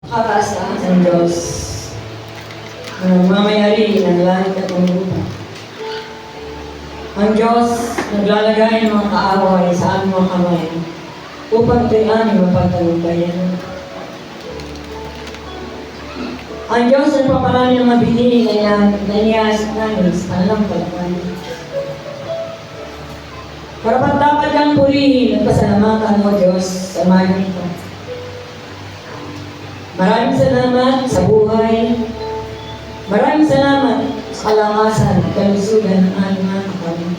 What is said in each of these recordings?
Karasa ng Diyos mamayari ng langit at ng lupa. Ang Diyos naglalagay ng mga kaaway sa aming mga kamay upang ito'y aming mapagtagumpayan. Ang Diyos ay paparami ng mabili na niyasip namin sa pananampalataya. Karapat dapat kang purihin at pasalamatan mo, Diyos, sa mga ito. Maraming salamat sa buhay. Maraming salamat sa kalakasan at kalusugan ng aming mga kapatid.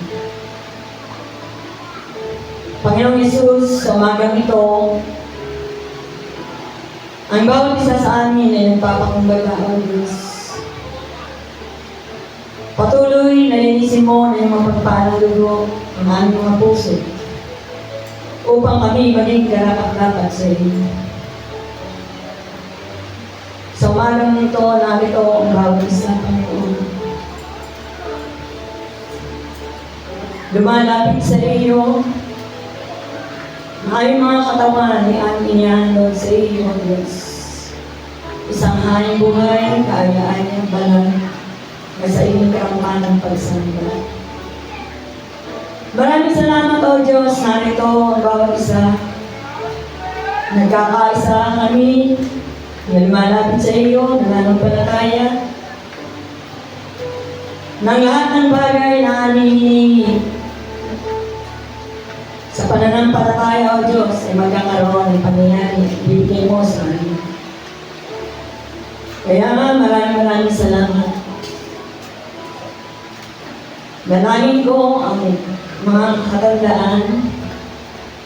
Panginoong Yesus, sa umagang ito, ang bawat isa sa amin ay nagpapakumbaba, O Diyos. Patuloy na linisin mo na yung mapagpalang dugo ng aming mga puso upang kami maging karapat-dapat sa iyo. Sa umagang nito, narito ang bawat isa, Panginoon. Lumalapit sa iyo ang aming mga katawan ay aming inihandog sa iyo, O Diyos. Isang haring buhay, kaayaan niyang banal na sa iyong karampahan ng pagsamba. Maraming salamat, O Diyos, narito ang bawat isa. Nagkakaisa kami na lumalapit sa iyo, nananampalataya ng lahat ng bagay na aming hinihingi. Sa pananampalataya, O Diyos, ay magkakaroon ng pangyayari at ibibigay mo sa amin. Kaya nga, maraming salamat. Dalangin ko ang mga katandaan,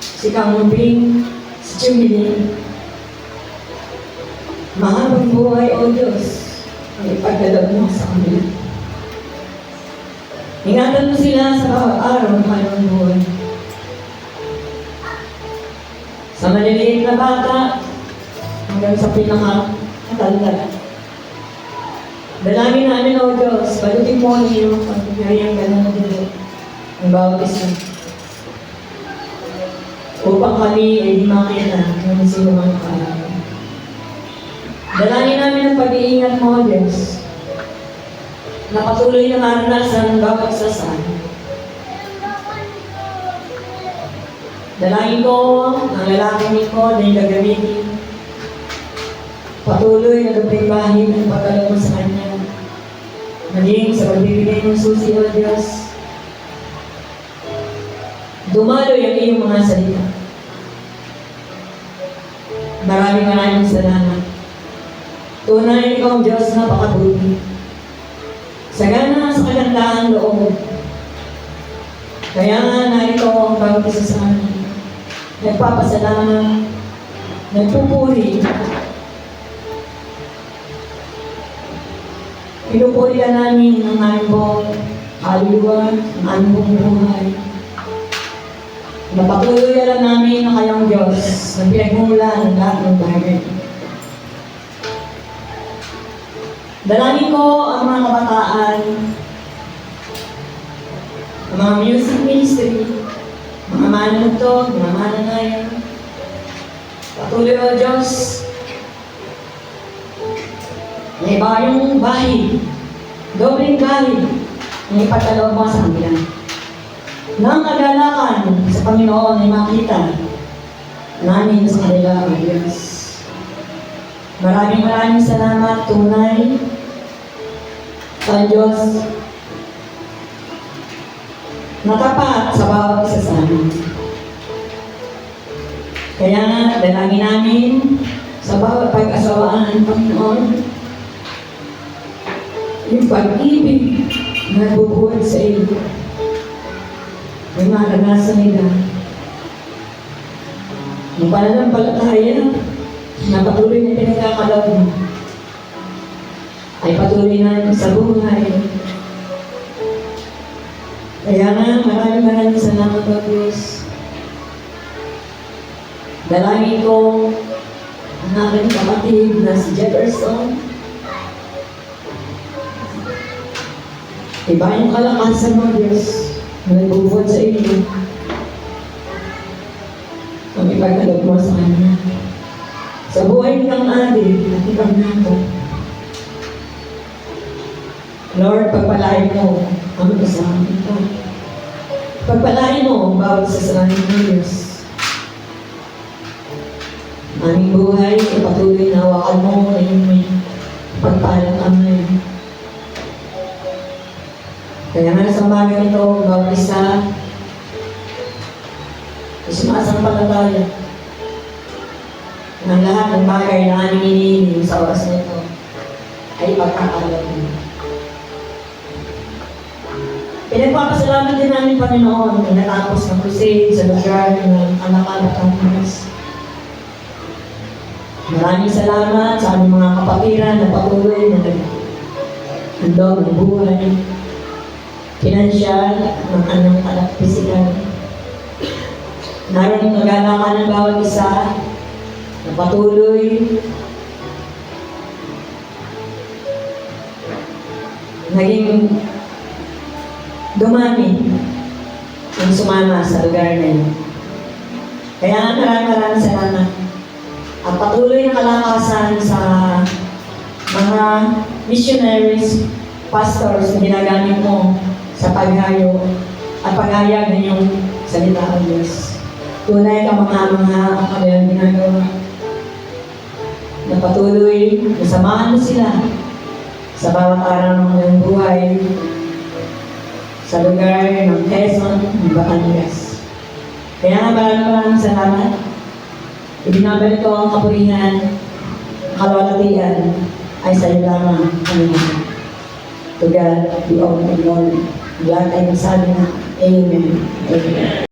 si Kamubing, si Jubilee, mahabang buhay, O Diyos, ang ipagdalog mo sa kanila. Ingatan mo sila sa bawat araw ng kanilang buhay. Sa maliliit na bata, hanggang sa pinakatanda. Dalangin namin, O Diyos, balutin mo ang iyong pagkakayang ganang dulo ang bawat isa. Upang kami ay di makita ng sinumang kaalaman. Dalangin namin ang pag-iingat mo, O Diyos, na patuloy na maranasan ng bawat isa sa amin. Dalangin ko ang lalaki ni ko na yung gagamitin. Patuloy na nagpagbahin ng pagkalam mo sa kanya. Maging sa pagbibigay ng susi, O Diyos. Dumaloy ang iyong mga salita. Maraming salamat. Tunay ikaw ang Diyos na napakabuti. Sagana sa kagandahan loob. Kaya nga narito ang bawat isa sa amin. Nagpapasalamat, nagpupuri. Pinupuri ka namin ang aming buong kaluluwa, ang aming buong buhay. Napatuloy alam namin na kayong Diyos na pinagmumulan ng lahat ng bagay. Dalangin ko ang mga kabataan, ang mga music ministry, mga manunugtog, mga mananayan. Patuloy, O Diyos, may bayong bahid, dobling bahid, ang ipagkaloob mo sa kanila. Nang kagalakan sa Panginoon ay makita namin sa kanila, O Diyos. Maraming salamat, tunay, sa Diyos, natapat sa bawat isa sa amin. Kaya nga, dalangin namin sa bawat pag-asawaan, Panginoon, yung pag-ibig na bubuhay sa iyo. May maranasan nila. Yung pananampalataya na patuloy na pinagkakalab mo ay patuloy na sa buhay. Kaya nga, maraming salamat, O Diyos. Dalangin ko ang aking kapatid na si Jefferson. Iba yung kalakasan mo, Diyos, na nagbubuhat sa iyo. Ang ipagkaloob mo sa kanya. Sa buhay ng adik, pagpalain mo ang kasama ito. Pagpalain mo ang bawat isa sa aming Diyos. Aming buhay, ipatuloy na hawakan mo na yung may pagpalang kamay. Kaya nga sa umaga ito, bawat isa, sumasampalataya ng lahat ng bagay na aming iniiling sa oras na ito ay pagkakalam mo. Pinagpapasalamat din namin, Panginoon, na natapos ng crusade sa lugar ng anak-anak ng Diyos. Maraming salamat sa aming mga kapatiran na patuloy na naghandog ng buhay, pinansyal, ng anong anak pisikal. Naroon yung kagalakan ng bawat isa na patuloy naging dumami ang sumama sa lugar na yun. Kaya maraming salamat. At patuloy na kalakasan sa mga missionaries, pastors na ginagamit mo sa paghayo at paghayag ng iyong salita ng Diyos. Tunay ka mga ang kanilang ginagawa. Na patuloy, nasamahan mo sila sa bawat araw ng kanilang buhay sa lugar ng Quezon, ng Batangas. Kaya maraming salamat. Ibinabalik ko ang kapurihan, kalwalatian ay sa iyo lamang, Panginoon. To God be all the glory. Lahat ay magsabi na, Amen. Amen.